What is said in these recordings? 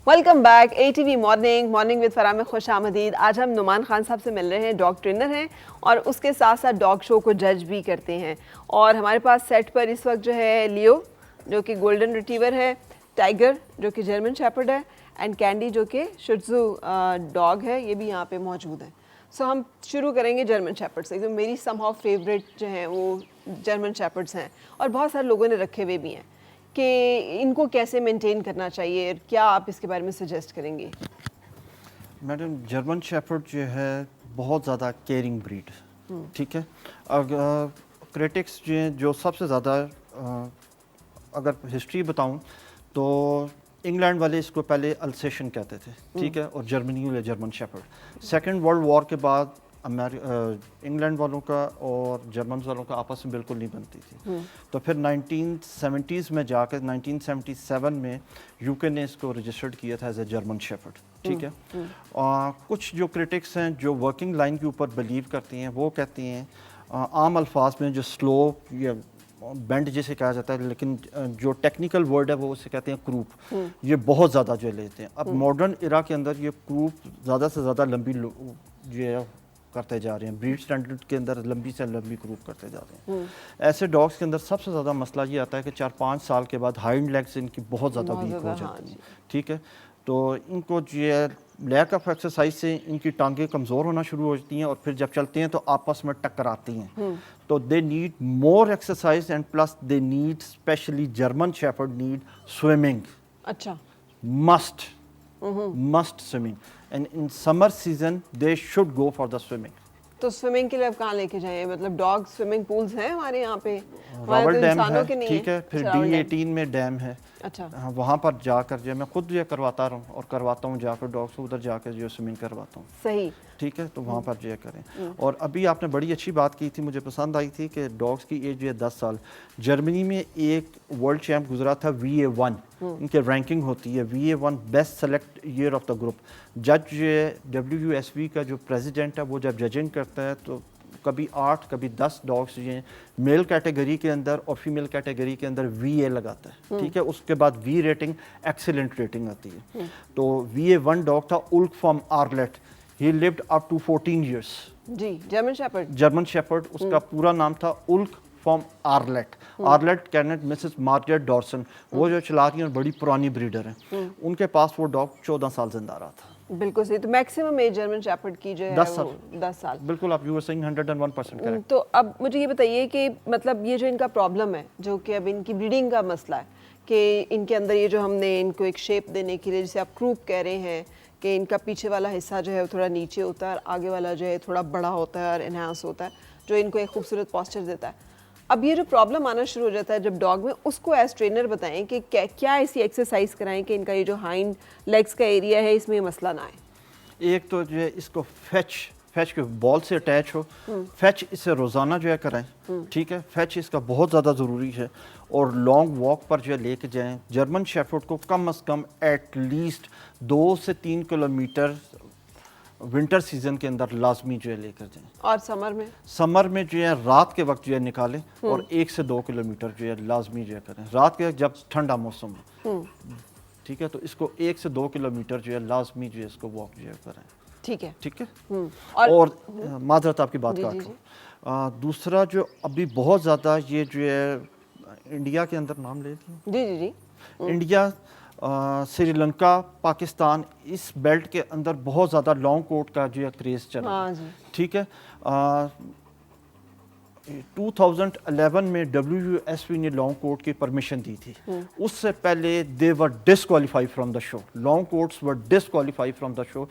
Welcome back ATV morning with Farah में खुश आमदीद। आज हम नुमान खान साहब से मिल रहे हैं, डॉग ट्रेनर हैं और उसके साथ साथ डॉग शो को जज भी करते हैं। और हमारे पास सेट पर इस वक्त जो है लियो जो कि गोल्डन रिट्रीवर है, टाइगर जो कि जर्मन शेपर्ड है एंड कैंडी जो कि शिट्ज़ू डॉग है, ये भी यहाँ पे मौजूद है। सो हम शुरू करेंगे जर्मन शेपर्ड से। तो मेरी समहाउ फेवरेट जो हैं वो जर्मन शेपर्ड्स हैं और बहुत सारे लोगों ने रखे हुए भी हैं कि इनको कैसे मेंटेन करना चाहिए, क्या आप इसके बारे में सजेस्ट करेंगे? मैडम, जर्मन शेपर्ड जो है बहुत ज़्यादा केयरिंग ब्रीड, ठीक है। अगर क्रिटिक्स जो हैं, जो सबसे ज़्यादा अगर हिस्ट्री बताऊं तो इंग्लैंड वाले इसको पहले अल्सेशन कहते थे, ठीक है, और जर्मनी वाले German shepherd. Second world war के बाद इंग्लैंड वालों का और जर्मन वालों का आपस में बिल्कुल नहीं बनती थी। तो फिर 1970s में जाकर 1977 में यूके ने इसको रजिस्टर्ड किया था एज ए जर्मन शेपर्ड, ठीक है। कुछ जो क्रिटिक्स हैं जो वर्किंग लाइन के ऊपर बिलीव करती हैं वो कहती हैं आम अल्फाज में जो स्लो या बेंड जिसे कहा जाता है, लेकिन जो टेक्निकल वर्ड है वो उसे कहते हैं क्रूप, ये बहुत ज़्यादा जो लेते हैं। अब मॉडर्न इरा के अंदर ये क्रूप ज़्यादा से ज़्यादा लंबी जो करते जा रहे हैं, ब्रीड स्टैंडर्ड के अंदर लंबी से लंबी क्रूप करते जा रहे हैं। ऐसे डॉग्स के अंदर सबसे ज़्यादा मसला ये आता है कि 4-5 साल के बाद हाइंड लेग्स इनकी बहुत ज़्यादा वीक हो जाती हैं, ठीक है। तो इनको जो है लैक ऑफ एक्सरसाइज से इनकी टांगें कमज़ोर होना शुरू हो जाती हैं और फिर जब चलते हैं तो आपस में टकराती हैं। तो they need more exercise and plus they need, specially German shepherd need swimming. अच्छा, must swimming, and in summer season they should go for the swimming. तो स्विमिंग के लिए अब कहाँ लेके जाएं? मतलब डॉग स्विमिंग पूल्स हैं हमारे यहाँ पे, रावल डैम है, नहीं ठीक है, फिर D18 में डैम है। अच्छा, हाँ, वहाँ पर जाकर जो मैं खुद ये करवाता रहा हूँ और करवाता हूँ जाकर डॉग्स को, उधर जाकर जो स्विमिंग करवाता हूँ। सही, ठीक है, तो वहाँ पर जो करें। और अभी आपने बड़ी अच्छी बात की थी, मुझे पसंद आई थी कि डॉग्स की एज जो है 10 साल। जर्मनी में एक वर्ल्ड चैम्प गुजरा था VA1, इनके रैंकिंग होती है VA1 best select year of the group. जज जो है WSV का जो प्रेसिडेंट है वो जब जजिंग करता है तो कभी 8 कभी 10 डॉग्स जो हैं मेल कैटेगरी के अंदर और फीमेल कैटेगरी के अंदर VA लगाता है, ठीक है। उसके बाद V रेटिंग एक्सीलेंट रेटिंग आती है। तो VA1 डॉग था Ulk from Arlett, he lived up to 14 years। जी, जर्मन शेपर्ड, उसका पूरा नाम था Ulk from Arlett kennel Mrs Margaret Dorson, वो जो चला रही हैं बड़ी पुरानी ब्रीडर हैं, उनके पास वो डॉग 14 साल जिंदा रहा था। बिल्कुल सही। तो मैक्सिमम एज जर्मन शेपर्ड की जो है 10 साल। बिल्कुल, आप यू आर सेइंग 101% करेक्ट। तो अब मुझे ये बताइए कि मतलब ये जो इनका प्रॉब्लम है, जो कि अब इनकी ब्रीडिंग का मसला है कि इनके अंदर ये जो हमने इनको एक शेप देने के लिए, जैसे आप क्रूप कह रहे हैं कि इनका पीछे वाला हिस्सा जो है वो थोड़ा नीचे होता है और आगे वाला जो है थोड़ा बड़ा होता है और एनहांस होता है, जो इनको एक खूबसूरत पॉस्चर देता है। अब ये जो प्रॉब्लम आना शुरू हो जाता है जब डॉग में, उसको एज ट्रेनर बताएं कि क्या ऐसी एक्सरसाइज कराएं कि इनका ये जो हाइंड लेग्स का एरिया है इसमें मसला ना आए। एक तो जो है इसको फैच के बॉल से अटैच हो, फैच इसे रोज़ाना जो है कराएं, ठीक है। फैच इसका बहुत ज़्यादा ज़रूरी है और लॉन्ग वॉक पर जो है लेके जाएं। जर्मन शेफर्ड को कम से कम एटलीस्ट 2 से 3 किलोमीटर विंटर सीजन के अंदर लाजमी जो है लेकर जाएं। और समर में जो है रात के वक्त जो है निकालें और 1 से 2 किलोमीटर जो है लाजमी जो है करें रात के जब ठंडा मौसम हो, ठीक है। तो इसको 1 से 2 किलोमीटर जो है लाजमी जो है इसको वॉक जो है करें, ठीक है। और माजरत आपकी बात काट रहा हूँ। दूसरा जो अभी बहुत ज़्यादा ये जो है इंडिया के अंदर नाम ले जी इंडिया, श्रीलंका, पाकिस्तान, इस बेल्ट के अंदर बहुत ज़्यादा लॉन्ग कोट का जो है क्रेज़ चला, ठीक है। 2011 में WSV ने लॉन्ग कोट की परमिशन दी थी। उससे पहले they were disqualified from the show, long coats were disqualified from the show,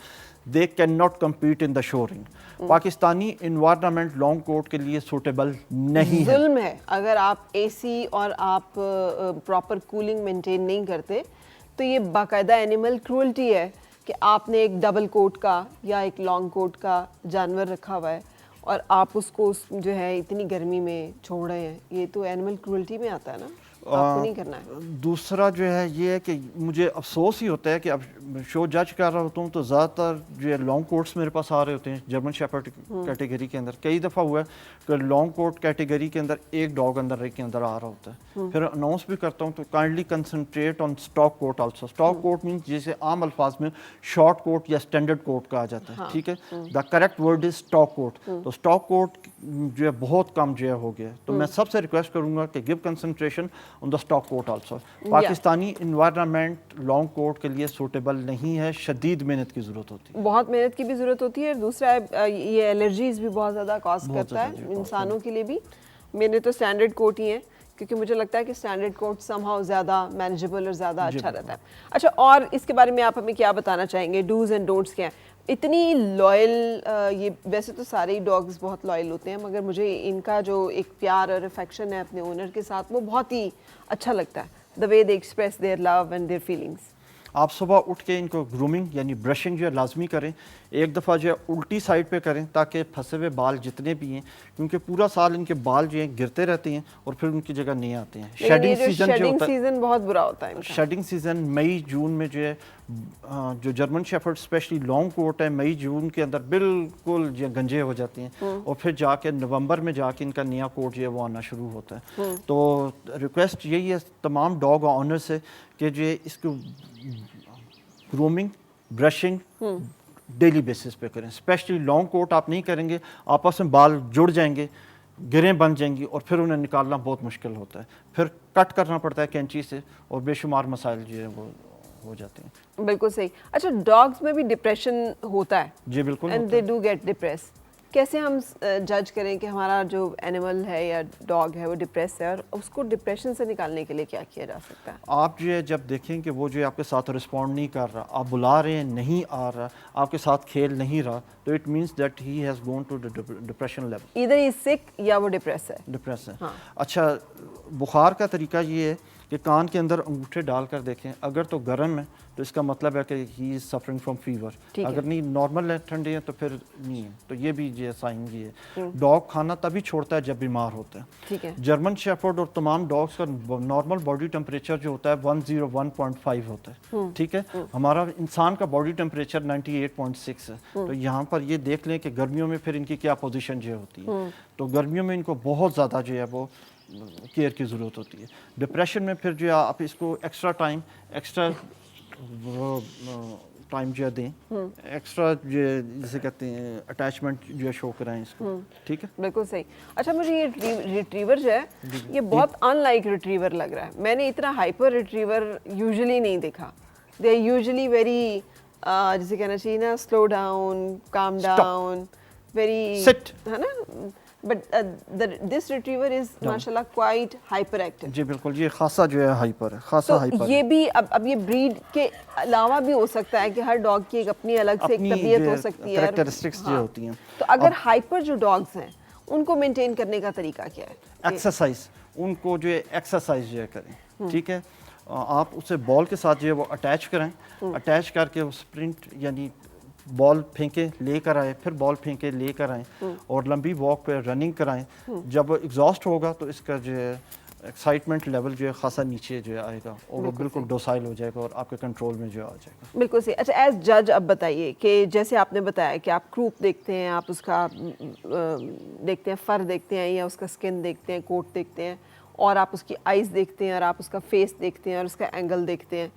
they can not compete in the show ring. Pakistani environment long coat के लिए सूटेबल नहीं है। जुल्म है अगर आप AC और आप प्रॉपर कूलिंग मेंटेन नहीं करते, तो ये बाकायदा एनिमल क्रूअल्टी है कि आपने एक डबल कोट का या एक लॉन्ग कोट का जानवर रखा हुआ है और आप उसको जो है इतनी गर्मी में छोड़ रहे हैं, ये तो एनिमल क्रूअल्टी में आता है ना। आपको नहीं करना है। दूसरा जो है ये है कि मुझे अफसोस ही होता है कि अब शो जज कर रहा होता हूँ तो ज़्यादातर जो है लॉन्ग कोट्स मेरे पास आ रहे होते हैं जर्मन शेफर्ड कैटेगरी के अंदर। कई दफ़ा हुआ है कि लॉन्ग कोट कैटेगरी के अंदर एक डॉग अंदर के अंदर आ रहा होता है, फिर अनाउंस भी करता हूँ तो kindly concentrate on stock coat also. Stock coat means जिसे आम अल्फाज में शॉर्ट कोट या स्टैंडर्ड कोट कहा जाता है, ठीक है। The correct word is stock coat. तो स्टॉक कोट जो है बहुत कम जो है हो गया, तो मैं सबसे रिक्वेस्ट करूंगा कि give concentration on the stock coat also. Pakistani environment long coat के लिए सूटेबल नहीं है, शदीद मेहनत की ज़रूरत होती है, बहुत मेहनत की भी ज़रूरत होती है। दूसरा ये एलर्जीज भी बहुत ज़्यादा कॉज करता है इंसानों के लिए भी। मेरे तो स्टैंडर्ड कोट ही है क्योंकि मुझे लगता है कि स्टैंडर्ड कोट समहाउ ज़्यादा मैनेजेबल और ज़्यादा अच्छा रहता है। अच्छा, और इसके बारे में आप हमें क्या बताना चाहेंगे, डूज एंड डोंट्स क्या हैं? इतनी लॉयल, ये वैसे तो सारे ही डॉग्स बहुत लॉयल होते हैं, मगर मुझे इनका जो एक प्यार और अफेक्शन है अपने ओनर के साथ वो बहुत ही अच्छा लगता है, the way they express their love and their feelings. आप सुबह उठ के इनको ग्रूमिंग यानी ब्रशिंग जो है लाजमी करें। एक दफ़ा जो है उल्टी साइड पे करें ताकि फंसे हुए बाल जितने भी हैं, क्योंकि पूरा साल इनके बाल जो हैं गिरते रहते हैं और फिर उनकी जगह नहीं आते हैं। शेडिंग सीजन जो होता है, सीजन बहुत बुरा होता है। शेडिंग सीजन मई जून में जो है, जो German shepherd specially long coat है मई जून के अंदर बिल्कुल जो गंजे हो जाते हैं और फिर जाके नवंबर में जाके इनका नया कोट जो है वो आना शुरू होता है। तो रिक्वेस्ट यही है तमाम डॉग ऑनर से कि जो है इसको ग्रूमिंग ब्रशिंग डेली बेसिस पे करें। स्पेशली लॉन्ग कोट आप नहीं करेंगे, आपस में बाल जुड़ जाएंगे, गिरें बन जाएंगी और फिर उन्हें निकालना बहुत मुश्किल होता है, फिर कट करना पड़ता है कैंची से और बेशुमार मसाइल जो है वो हो जाते हैं। बिल्कुल सही। अच्छा, डॉग्स में भी डिप्रेशन होता है? जी बिल्कुल, and they do get depress. कैसे हम जज करें कि हमारा जो एनिमल है या डॉग है वो डिप्रेस है, और उसको डिप्रेशन से निकालने के लिए क्या किया जा सकता है? आप जो है जब देखें कि वो जो है आपके साथ रिस्पॉन्ड नहीं कर रहा, आप बुला रहे हैं नहीं आ रहा, आपके साथ खेल नहीं रहा, तो it means that he has gone to depression level. इधर ही सिक या वो डिप्रेस है। डिप्रेस है। हाँ। अच्छा, बुखार का तरीका ये है कि कान के अंदर अंगूठे डालकर देखें, अगर तो गर्म है तो इसका मतलब है कि he is suffering from fever, अगर नहीं नॉर्मल है ठंडे है तो फिर नहीं है, तो ये भी ये साइन ये है। डॉग खाना तभी छोड़ता है जब बीमार होता है। ठीक है। जर्मन शेफर्ड और तमाम डॉग्स का नॉर्मल बॉडी टेम्परेचर जो होता है 101.5 होता है, ठीक है। हमारा इंसान का बॉडी टेम्परेचर 98.6 है। तो यहाँ पर ये देख लें कि गर्मियों में फिर इनकी क्या पोजीशन जो होती है। तो गर्मियों में इनको बहुत ज़्यादा जो है वो केयर की ज़रूरत होती है। डिप्रेशन में फिर जो है आप इसको एक्स्ट्रा टाइम जो है दें, एक्स्ट्रा जो जिसे कहते हैं अटैचमेंट जो है शो कराएं इसको, ठीक है। बिल्कुल सही। अच्छा, मुझे ये रिट्रीवर जो है ये बहुत अनलाइक रिट्रीवर लग रहा है। मैंने इतना हाइपर रिट्रीवर यूजुअली नहीं देखा। दे आर यूजुअली वेरी, जिसे कहना चाहिए ना, slow down, calm down, very sit, है ना। बट दिस रिट्रीवर इज माशाल्लाह क्वाइट हाइपर एक्टिव। जी बिल्कुल, ये खासा जो है हाइपर है, खासा तो हाइपर ये भी अब ये ब्रीड के अलावा भी हो सकता है कि हर डॉग की एक अपनी अलग से एक तबीयत हो सकती है, कैरेक्टरिस्टिक्स जो होती हैं। तो अगर हाइपर जो डॉग्स हैं उनको मेंटेन करने का तरीका क्या है? एक्सरसाइज, उनको जो है एक्सरसाइज जो है करें, ठीक है। आप उसे बॉल के साथ जो है वो अटैच कराएं, अटैच करके वो स्प्रिंट यानी बॉल फेंके लेकर आए, फिर बॉल फेंके लेकर आए और लंबी वॉक पे रनिंग कराएं। जब एग्जॉस्ट होगा तो इसका जो है एक्साइटमेंट लेवल जो है खासा नीचे जो है आएगा और वो बिल्कुल डोसाइल हो जाएगा और आपके कंट्रोल में जो आ जाएगा। बिल्कुल सही। अच्छा, एज जज अब बताइए कि जैसे आपने बताया कि आप क्रूप देखते हैं, आप उसका देखते हैं, फर देखते हैं या उसका स्किन देखते हैं, कोट देखते हैं, और आप उसकी आइज़ देखते हैं और आप उसका फेस देखते हैं और उसका एंगल देखते हैं।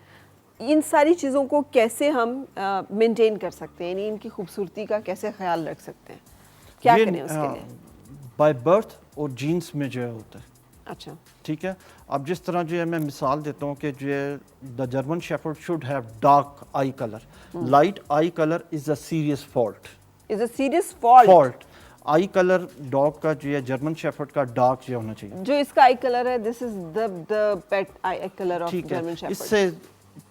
इन सारी चीज़ों को कैसे हम मेंटेन कर सकते हैं, यानी इनकी खूबसूरती का कैसे ख्याल रख सकते हैं, क्या करें उसके लिए? बाय बर्थ और जीन्स में जो है होता है। अच्छा, ठीक है। अब जिस तरह जो है मैं मिसाल देता हूँ कि जो है the German shepherd should have dark I colour, light I colour is a serious fault, is a serious fault. I colour dog का जो है जर्मन शेफर्ड का डार्क जो होना चाहिए। जो इसका आई कलर है, this is the pet I colour of German shepherd. इससे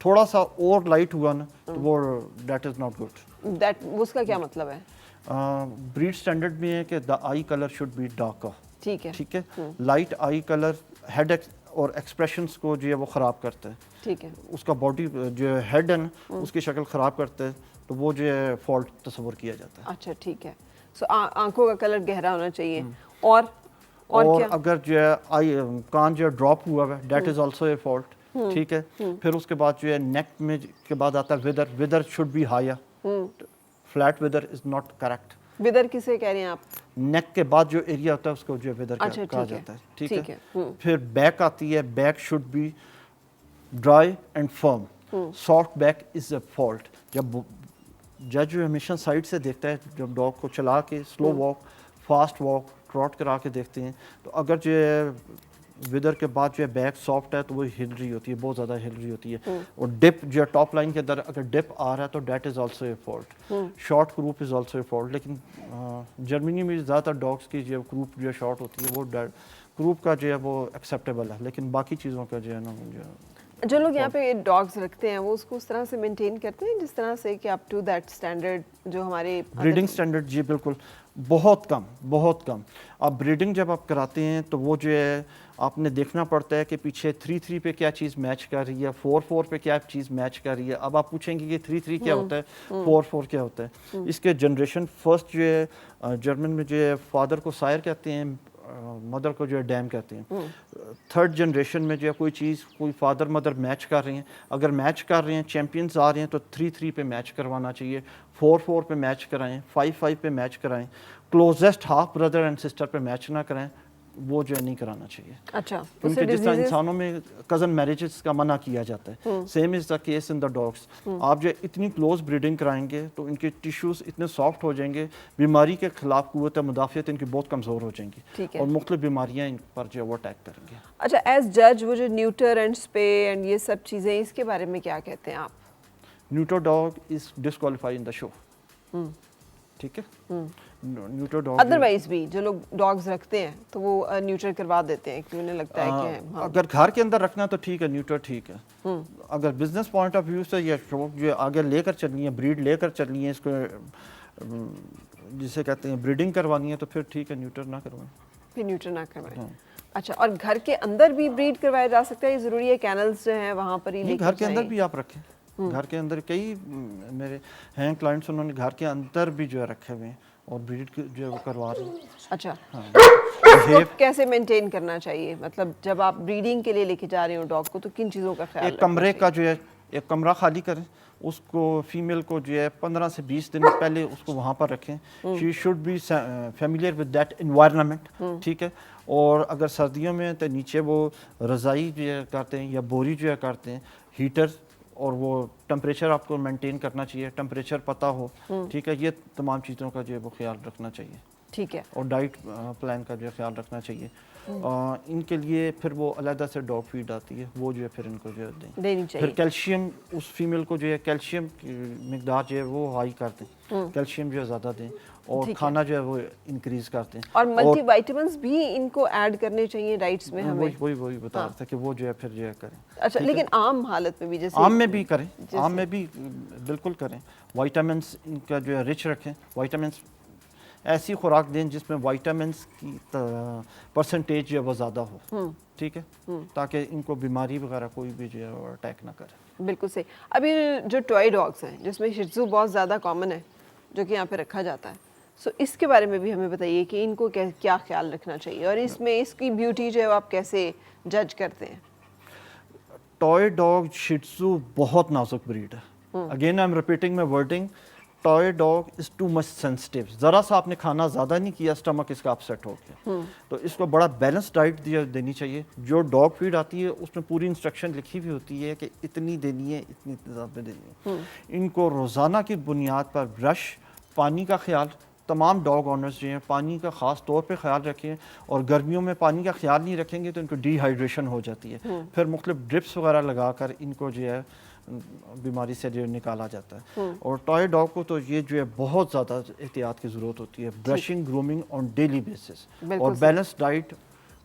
थोड़ा सा और लाइट हुआ ना तो वो that is not good. That उसका क्या मतलब है? ब्रीड स्टैंडर्ड में है कि the I colour should be darker. ठीक है, ठीक है। लाइट आई कलर हेड और एक्सप्रेशंस को जो है वो ख़राब करता है। ठीक है। उसका बॉडी जो हेड है ना उसकी शक्ल ख़राब करता है, तो वो जो है फॉल्ट तस्वर किया जाता है। अच्छा, ठीक है। सो आंखों का कलर गहरा होना चाहिए। और اور اگر جو ہے کان جو ڈراپ ہوا ہے that is also a fault. ٹھیک ہے. پھر اس کے بعد جو ہے نیک میں کے بعد آتا ہے whether should be higher. Flat whether is not correct. Whether کسے کہہ رہے ہیں آپ؟ نیک کے بعد جو ایریا ہوتا ہے اس کو جو ودر کہا جاتا ہے. ٹھیک ہے. پھر بیک آتی ہے, back should be dry and firm. Soft back is a fault. جب جج جو ہمیشہ سائڈ سے دیکھتا ہے, جب ڈاگ کو چلا کے سلو واک, فاسٹ واک, ٹراٹ کرا کے دیکھتے ہیں, تو اگر جو ہے ودر کے بعد جو ہے بیک سافٹ ہے تو وہ ہل رہی ہوتی ہے, بہت زیادہ ہل رہی ہوتی ہے. اور ڈپ جو ہے ٹاپ لائن کے اندر اگر ڈپ آ رہا ہے تو that is also a fault. Short croup is also a fault. لیکن جرمنی میں زیادہ تر ڈاگس کی جو کروپ جو ہے شارٹ ہوتی ہے, وہ کروپ کا جو ہے وہ ایکسیپٹیبل ہے, لیکن باقی چیزوں کا جو ہے نا جو لوگ یہاں پہ ڈاگس رکھتے ہیں وہ اس کو اس طرح سے مینٹین کرتے ہیں جس طرح سے کہ اپ ٹو دیٹ اسٹینڈرڈ جو ہمارے بریڈنگ اسٹینڈرڈ. جی بالکل, بہت کم. اب بریڈنگ جب آپ کراتے ہیں تو وہ جو ہے آپ نے دیکھنا پڑتا ہے کہ پیچھے 3-3 پہ کیا چیز میچ کر رہی ہے, 4-4 پہ کیا چیز میچ کر رہی ہے. اب آپ پوچھیں گے کہ 3-3 کیا ہوتا ہے, 4-4 کیا ہوتا ہے. اس کے جنریشن فرسٹ جو ہے جرمن میں جو ہے فادر کو سائر کہتے ہیں, مدر کو جو ہے ڈیم کہتے ہیں. تھرڈ جنریشن میں جو ہے کوئی چیز, کوئی فادر مدر میچ کر رہے ہیں, اگر میچ کر رہے ہیں, چیمپئنز آ رہے ہیں, تو 3-3 پہ میچ کروانا چاہیے, 4-4 پہ میچ کرائیں, 5-5 پہ میچ کرائیں. Closest half brother and sister پہ میچ نہ کرائیں, وہ جو ہے نہیں کرانا چاہیے. اچھا, کیونکہ جس طرح انسانوں میں کزن میرجز کا منع کیا جاتا ہے, same is the case in the dogs. آپ جو اتنی کلوز بریڈنگ کرائیں گے تو ان کے ٹیشوز اتنے سافٹ ہو جائیں گے, بیماری کے خلاف قوت مدافعت ان کی بہت کمزور ہو جائیں گی, اور مختلف بیماریاں ان پر جو ہے وہ اٹیک کریں گے. اچھا, ایز جج وہ جو نیوٹر اینڈ اسپے اینڈ یہ سب چیزیں, اس کے بارے میں کیا کہتے ہیں آپ؟ نیوٹر ڈاگ از ڈسکوالیفائی ان دا شو. ٹھیک ہے. نیوٹر ڈاگ ادروائز بھی جو لوگ ڈاگز رکھتے ہیں تو وہ نیوٹر کروا دیتے ہیں کہ انہیں لگتا ہے کہ اگر گھر کے اندر رکھنا تو ٹھیک ہے, نیوٹر ٹھیک ہے. اگر بزنس پوائنٹ آف ویو سے یا شوق جو آگے لے کر چلنی ہے, بریڈ لے کر چلنی ہے, اس کو جسے کہتے ہیں بریڈنگ کروانی ہے, تو پھر ٹھیک ہے نیوٹر نہ کروائیں. پھر نیوٹر نہ کروائیں. اچھا, اور گھر کے اندر بھی بریڈ کروایا جا سکتا ہے, یہ ضروری ہے کینلز جو ہیں وہاں پر ہی لے کے گھر کے اندر بھی آپ رکھیں. گھر کے اندر کئی میرے ہیں کلائنٹس, انہوں نے گھر کے اندر بھی جو ہے رکھے ہوئے ہیں اور بریڈ جو ہے وہ کروا رہے ہیں. اچھا, اس کو کیسے مینٹین کرنا چاہیے؟ مطلب جب آپ بریڈنگ کے لیے لے کے جا رہے ہو ڈاگ کو تو کن چیزوں کا خیال رکھنا چاہیے؟ ایک کمرے کا جو ہے, ایک کمرہ خالی کریں, اس کو فیمیل کو جو ہے 15 سے 20 دن پہلے اس کو وہاں پر رکھیں. She should be familiar with that environment. ٹھیک ہے. اور اگر سردیوں میں تو نیچے وہ رضائی جو ہے کرتے ہیں یا بوری جو ہے کرتے ہیں, ہیٹر, اور وہ ٹمپریچر آپ کو مینٹین کرنا چاہیے, ٹمپریچر پتہ ہو. ٹھیک ہے. یہ تمام چیزوں کا جو ہے وہ خیال رکھنا چاہیے. ٹھیک ہے. اور ڈائٹ پلان کا جو ہے خیال رکھنا چاہیے. ان کے لیے پھر وہ علیحدہ سے ڈاگ فیڈ آتی ہے, وہ جو ہے پھر ان کو جو ہے دینی چاہیے. پھر کیلشیم اس فیمیل کو جو ہے کیلشیم کی مقدار جو ہے وہ ہائی کر دیں, کیلشیم جو ہے زیادہ دیں, اور کھانا جو ہے وہ انکریز کرتے ہیں. اور ملٹی وائٹامنس بھی ان کو ایڈ کرنے چاہیے ڈائٹس میں ہمیں. وہی بتا رہا تھا کہ وہ جو ہے پھر جو ہے کریں. اچھا, لیکن عام حالت میں بھی, جیسے عام میں بھی کریں, عام میں بھی بالکل کریں. وائٹامنس ان کا جو ہے رچ رکھیں. وائٹامنس ایسی خوراک دیں جس میں وائٹامنس کی پرسنٹیج جو ہے وہ زیادہ ہو. ٹھیک ہے, تاکہ ان کو بیماری وغیرہ کوئی بھی جو ہے اٹیک نہ کرے. بالکل صحیح. ابھی جو ٹوائے ڈاگس ہیں جس میں شیٹزو بہت زیادہ کامن ہے جو کہ یہاں پہ رکھا جاتا ہے, سو اس کے بارے میں بھی ہمیں بتائیے کہ ان کو کیا خیال رکھنا چاہیے, اور اس میں اس کی بیوٹی جو ہے آپ کیسے جج کرتے ہیں؟ ٹوائے ڈاگ شیٹزو بہت نازک بریڈ ہے. Again I am repeating my wording. Toy dog is too much sensitive. ذرا سا آپ نے کھانا زیادہ نہیں کیا, اسٹمک اس کا اپسیٹ ہو گیا. تو اس کو بڑا بیلنس ڈائٹ دینی چاہیے. جو ڈاگ فیڈ آتی ہے اس میں پوری انسٹرکشن لکھی ہوئی ہوتی ہے کہ اتنی دینی ہے, اتنی زیادہ دینی ہے. ان کو روزانہ کی بنیاد پر برش, پانی کا خیال, تمام ڈاگ آنرز جو ہیں پانی کا خاص طور پہ خیال رکھیں. اور گرمیوں میں پانی کا خیال نہیں رکھیں گے تو ان کو ڈی ہائیڈریشن ہو جاتی ہے. پھر مختلف ڈرپس وغیرہ لگا کر ان کو جو ہے بیماری سے جو نکالا جاتا ہے. اور ٹوائے ڈاگ کو تو یہ جو ہے بہت زیادہ احتیاط کی ضرورت ہوتی ہے. Brushing, grooming on daily basis, اور بیلنس ڈائٹ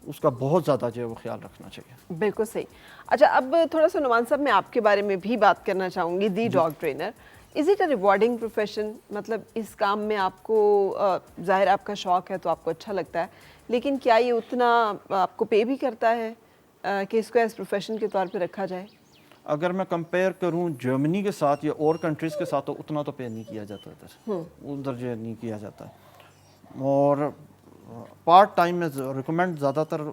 اس کا بہت زیادہ جو ہے وہ خیال رکھنا چاہیے. بالکل صحیح. اچھا, اب تھوڑا سا نعمان صاحب میں آپ کے بارے میں بھی بات کرنا چاہوں گی. The dog trainer, is it a rewarding profession? مطلب اس کام میں آپ کو ظاہر آپ کا شوق ہے تو آپ کو اچھا لگتا ہے, لیکن کیا یہ اتنا آپ کو پے بھی کرتا ہے کہ اس کو ایز پروفیشن کے طور پہ رکھا جائے؟ اگر میں کمپیئر کروں جرمنی کے ساتھ یا اور کنٹریز کے ساتھ تو اتنا تو پے نہیں کیا جاتا ادھر جو نہیں کیا جاتا. اور पार्ट टाइम में रिकमेंड ज़्यादातर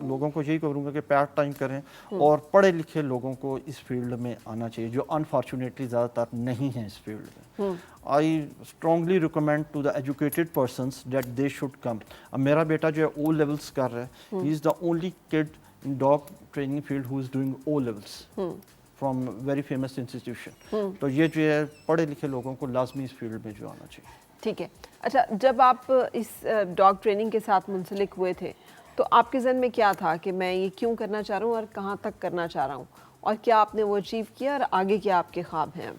लोगों को यही करूँगा कि पार्ट टाइम करें और पढ़े लिखे लोगों को इस फील्ड में आना चाहिए जो अनफॉर्चुनेटली ज़्यादातर नहीं हैं इस फील्ड में. I strongly recommend to the educated persons that they should come. अब मेरा बेटा जो है ओ लेवल्स कर रहा है, he is the only kid in dog training field who is doing O levels from very famous institution. तो ये जो है पढ़े लिखे लोगों को लाजमी इस फील्ड में जो आना चाहिए. ठीक है. अच्छा, जब आप इस डॉग ट्रेनिंग के साथ मुंसलिक हुए थे तो आपके ज़हन में क्या था कि मैं ये क्यों करना चाह रहा हूँ और कहाँ तक करना चाह रहा हूँ, और क्या आपने वो अचीव किया और आगे क्या आपके ख्वाब हैं?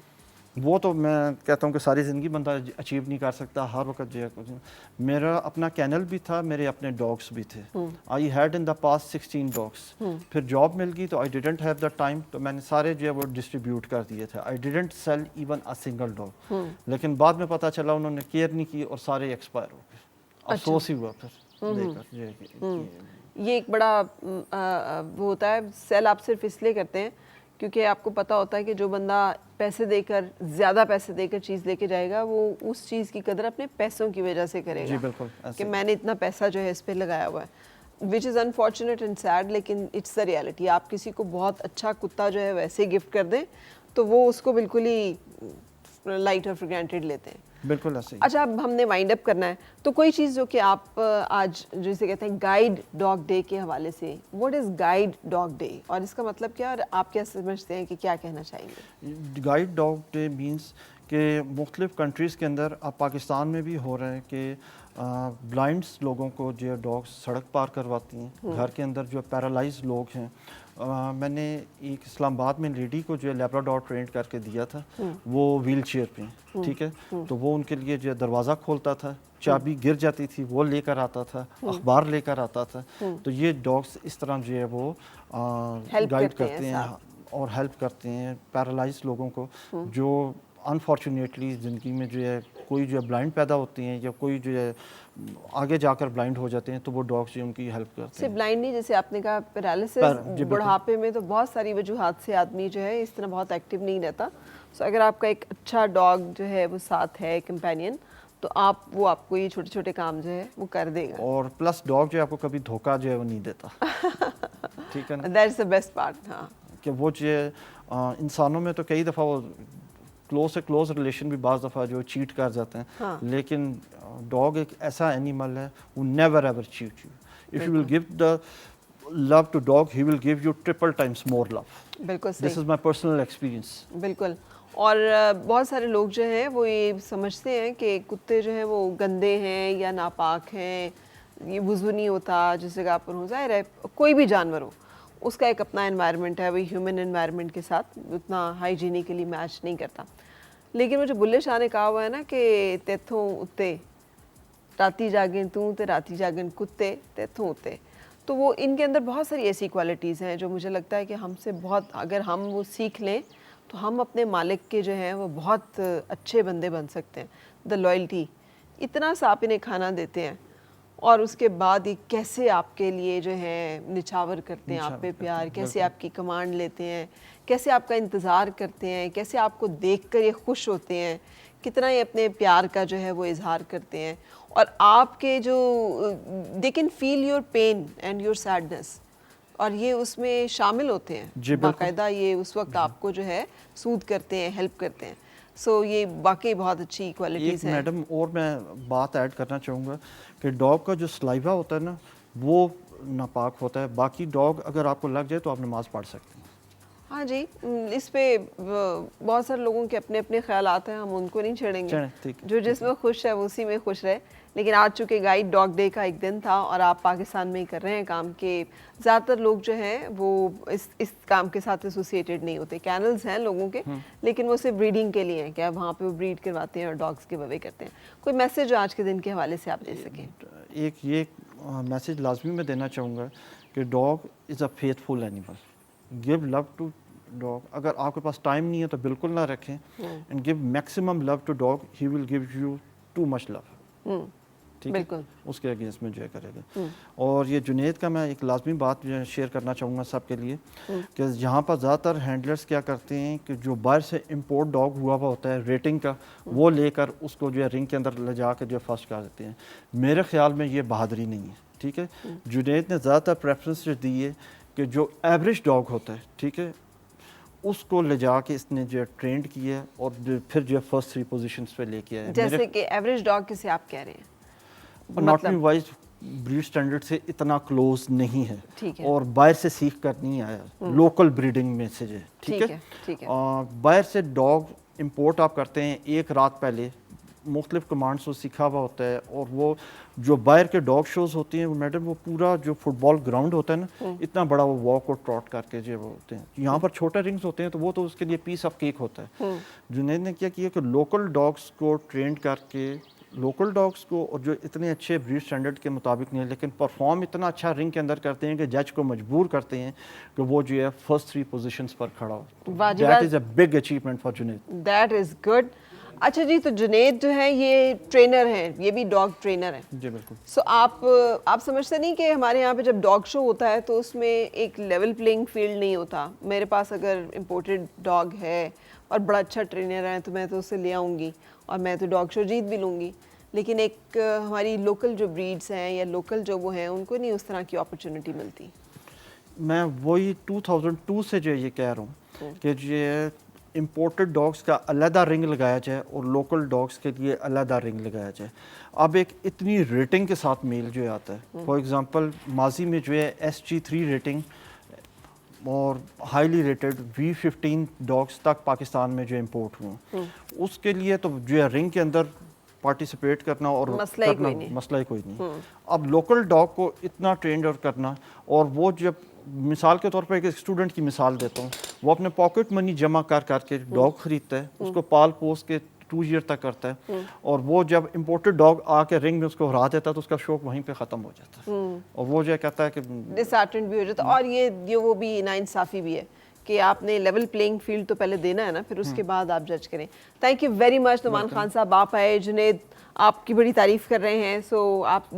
वो तो मैं कहता हूँ कि सारी ज़िंदगी बंदा अचीव नहीं कर सकता, हर वक्त जो है कुछ. मेरा अपना कैनल भी था, मेरे अपने डॉग्स भी थे. I had in the past 16 dogs. फिर जॉब मिल गई तो I didn't have the time, तो मैंने सारे जो है वो डिस्ट्रीब्यूट कर दिए थे. I didn't sell even a single dog. लेकिन बाद में पता चला उन्होंने केयर नहीं की और सारे एक्सपायर हो गए. अफसोस ही हुआ फिर लेकर. ये एक बड़ा वो होता है, सेल आप सिर्फ इसलिए करते हैं क्योंकि आपको पता होता है कि जो बंदा पैसे देकर, ज़्यादा पैसे देकर चीज़ लेके जाएगा वो उस चीज़ की कदर अपने पैसों की वजह से करेगा. जी बिल्कुल, कि मैंने इतना पैसा जो है इस पे लगाया हुआ है, which is unfortunate and sad, लेकिन इट्स द रियलिटी. आप किसी को बहुत अच्छा कुत्ता जो है वैसे गिफ्ट कर दें तो वो उसको बिल्कुल ही लाइट और फॉर ग्रांटेड लेते हैं. बिल्कुल ऐसे ही. अच्छा, अब हमने वाइंड अप करना है तो कोई चीज़ जो कि आप आज जिसे कहते हैं गाइड डॉग डे के हवाले से, what is guide dog day और इसका मतलब क्या, और आप क्या समझते हैं कि क्या कहना चाहेंगे? गाइड डॉग डे मीन्स कि मुख्तलिफ़ कंट्रीज़ के अंदर, अब पाकिस्तान में भी हो रहा है कि ब्लाइंड्स लोगों को जो डॉग्स सड़क पार करवाती हैं. घर के अंदर जो पैरालाइज लोग हैं, मैंने एक इस्लामाबाद में लेडी को जो है लैब्राडोर ट्रेन करके दिया था, वो व्हील चेयर पे, ठीक है. तो वो उनके लिए जो दरवाज़ा खोलता था, चाबी गिर जाती थी वो लेकर आता था, अखबार लेकर आता था. तो ये डॉग्स इस तरह जो है वो गाइड करते हैं और हेल्प करते हैं पैरालाइज लोगों को जो अनफॉर्चुनेटली ज़िंदगी में जो है कोई जो है ब्लाइंड पैदा होती हैं या कोई जो है आगे जाकर ब्लाइंड हो जाते हैं, तो वो डॉग्स जो उनकी हेल्प करते हैं. सिर्फ ब्लाइंड नहीं, जैसे आपने कहा पैरालिसिस, बुढ़ापे में तो बहुत सारी वजूहात से आदमी जो है इस तरह बहुत एक्टिव नहीं रहता. सो अगर आपका एक अच्छा डॉग जो है वो साथ है, कंपेनियन, तो वो आपको ये छोटे छोटे काम जो है वो कर देगा. और प्लस डॉग जो है आपको कभी धोखा जो है वो नहीं देता. ठीक है ना, दैट्स द बेस्ट पार्ट. हाँ, कि वो जो है इंसानों में तो कई दफ़ा वो क्लोज से क्लोज रिलेशन भी बाज़ दफ़ा जो चीट कर जाते हैं. हाँ. लेकिन डॉग एक ऐसा एनिमल है वो never ever cheat you. If you will give the love to dog, he will give you triple times more love. बिल्कुल सही. This is my personal experience. बिल्कुल. और बहुत सारे लोग जो हैं वो ये समझते हैं कि कुत्ते जो हैं वो गंदे हैं या नापाक हैं, ये वुज़ू नहीं होता जिस जगह पर हो. ज़ाहिर है कोई भी जानवर हो उसका एक अपना एनवायरनमेंट है, वही ह्यूमन एनवायरनमेंट के साथ उतना हाइजीनिकली मैच नहीं करता. लेकिन वो जो बुल्ले शाह ने कहा हुआ है ना कि तेथों उत्ते राती जागन तू ते राती जागन कुत्ते तेथों उत्ते, तो वो इनके अंदर बहुत सारी ऐसी क्वालिटीज़ हैं जो मुझे लगता है कि हमसे बहुत, अगर हम वो सीख लें तो हम अपने मालिक के जो हैं वो बहुत अच्छे बंदे बन सकते हैं. द लॉयल्टी, इतना सा आप इन्हें खाना देते हैं और उसके बाद ये कैसे आपके लिए जो है निछावर करते हैं, आप पे प्यार, कैसे आपकी कमांड लेते हैं, कैसे आपका इंतज़ार करते हैं, कैसे आपको देखकर ये खुश होते हैं, कितना ये अपने प्यार का जो है वो इजहार करते हैं. और आपके जो they can feel your pain and your sadness, और ये उसमें शामिल होते हैं बाकायदा. ये उस वक्त आपको जो है सूद करते हैं, हेल्प करते हैं. सो ये वाकई बहुत अच्छी क्वालिटीज़ हैं. मैडम और मैं बात ऐड करना चाहूँगा कि डॉग का जो सलाइवा होता है ना वो नापाक होता है. बाकी डॉग अगर आपको लग जाए तो आप नमाज पढ़ सकते हैं. हाँ जी, इस पे बहुत सारे लोगों के अपने अपने ख्यालात हैं, हम उनको नहीं छेड़ेंगे. जो जिसमें खुश है वो उसी में खुश रहे. लेकिन आज चूँकि गाइड डॉग डे का एक दिन था और आप पाकिस्तान में ही कर रहे हैं काम, के ज़्यादातर लोग जो हैं वो इस काम के साथ एसोसिएटेड नहीं होते. कैनल्स हैं लोगों के, लेकिन वो सिर्फ ब्रीडिंग के लिए हैं कि आप वहाँ पे वो ब्रीड करवाते हैं और डॉग्स के अवे करते हैं. कोई मैसेज जो आज के दिन के हवाले से आप दे सकें? एक ये मैसेज लाजमी मैं देना चाहूँगा कि dog is a faithful animal. Give love to dog. अगर आपके पास टाइम नहीं है तो बिल्कुल ना रखें. And give maximum love to dog, he will give you too much love. ٹھیک ہے, بالکل. اس کے اگینسٹ میں جو ہے کرے گا. اور یہ جنید کا میں ایک لازمی بات جو ہے شیئر کرنا چاہوں گا سب کے لیے کہ یہاں پر زیادہ تر ہینڈلرز کیا کرتے ہیں کہ جو باہر سے امپورٹ ڈاگ ہوا ہوتا ہے ریٹنگ کا, وہ لے کر اس کو جو ہے رنگ کے اندر لے جا کے جو ہے فرسٹ کر دیتے ہیں. میرے خیال میں یہ بہادری نہیں ہے. ٹھیک ہے, جنید نے زیادہ تر پریفرنس جو دی ہے کہ جو ایوریج ڈاگ ہوتا ہے, ٹھیک ہے, اس کو لے جا کے اس نے جو ہے ٹرینڈ کیا ہے اور پھر جو ہے فرسٹ 3 پوزیشنز پہ لے کے آیا. جیسے کہ ایوریج ڈاگ کسے آپ کہہ رہے ہیں؟ اناٹمی وائز بریڈ سٹینڈرڈ سے اتنا کلوز نہیں ہے, ٹھیک ہے, اور باہر سے سیکھ کر نہیں آیا, لوکل بریڈنگ میں سے جو ہے. ٹھیک ہے, ٹھیک ہے. باہر سے ڈاگ امپورٹ آپ کرتے ہیں ایک رات پہلے, مختلف کمانڈس کو سیکھا ہوا ہوتا ہے, اور وہ جو باہر کے ڈاگ شوز ہوتے ہیں میڈم وہ پورا جو فٹ بال گراؤنڈ ہوتا ہے نا اتنا بڑا وہ واک اور ٹراٹ کر کے جو ہوتے ہیں. یہاں پر چھوٹے رنگز ہوتے ہیں تو وہ تو اس کے لیے پیس آف کیک ہوتا ہے. جنید نے کیا کیا کہ لوکل ڈاگس کو ٹرینڈ کر کے, لوکل ڈاگس کو, اور جو اتنے اچھے بریڈ سٹینڈرڈ کے مطابق نہیں لیکن پرفارم اتنا اچھا رنگ کے اندر کرتے ہیں کہ جج کو مجبور کرتے ہیں کہ وہ جو ہے فرسٹ 3 پوزیشنز پر کھڑا ہو. That is a big achievement for Junaid. That is good. اچھا جی, تو جنید جو ہے یہ ٹرینر ہیں, یہ بھی ڈاگ ٹرینر ہیں. جی بالکل. سو آپ سمجھتے نہیں کہ ہمارے یہاں پہ جب ڈاگ شو ہوتا ہے تو اس میں ایک لیول پلینگ فیلڈ نہیں ہوتا. میرے پاس اگر امپورٹڈ ڈاگ ہے اور بڑا اچھا ٹرینر ہے تو میں تو اسے لے آؤں گی اور میں تو ڈاگ شو جیت بھی لوں گی, لیکن ایک ہماری لوکل جو بریڈس ہیں یا لوکل جو وہ ہیں ان کو نہیں اس طرح کی اپرچونٹی ملتی. میں وہی 2002 سے جو یہ کہہ رہا ہوں کہ جو امپورٹڈ ڈاگس کا علیحدہ رنگ لگایا جائے اور لوکل ڈاگس کے لیے علیحدہ رنگ لگایا جائے. اب ایک اتنی ریٹنگ کے ساتھ میل جو آتا ہے, فار ایگزامپل ماضی میں جو ہے SG3 ریٹنگ اور ہائیلی ریٹڈ V15 ڈاگس تک پاکستان میں جو امپورٹ ہوئے, اس کے لیے تو جو ہے رنگ کے اندر پارٹیسپیٹ کرنا اور مسئلہ ہی کوئی نہیں. اب لوکل ڈاگ کو اتنا ٹرینڈ اور کرنا, اور وہ جب مثال کے طور پر ایک اسٹوڈنٹ کی مثال دیتا ہوں, وہ اپنے پاکٹ منی جمع کر کے ڈاگ خریدتا ہے, اس کو پال پوس کے 2 ایئر تک کرتا ہے, اور وہ جب امپورٹڈ ڈاگ آ کے رنگ میں اس کو ہرا دیتا ہے تو اس کا شوق وہیں پہ ختم ہو جاتا ہے, اور وہ جو کہتا ہے کہ ڈس ہارٹنڈ بھی ہو جاتا ہے. اور یہ وہ بھی ناانصافی بھی ہے کہ آپ نے لیول پلینگ فیلڈ تو پہلے دینا ہے نا, پھر اس کے بعد آپ جج کریں. Thank you very much Noman Khan صاحب, آپ آئے. جنید آپ کی بڑی تعریف کر رہے ہیں, سو آپ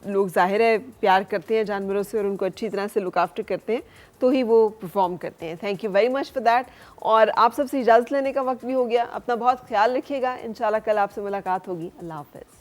لوگ ظاہر ہے پیار کرتے ہیں جانوروں سے اور ان کو اچھی طرح سے لک آفٹر کرتے ہیں تو ہی وہ پرفارم کرتے ہیں. Thank you very much for that. اور آپ سب سے اجازت لینے کا وقت بھی ہو گیا. اپنا بہت خیال رکھیے گا, انشاءاللہ کل آپ سے ملاقات ہوگی. اللہ حافظ.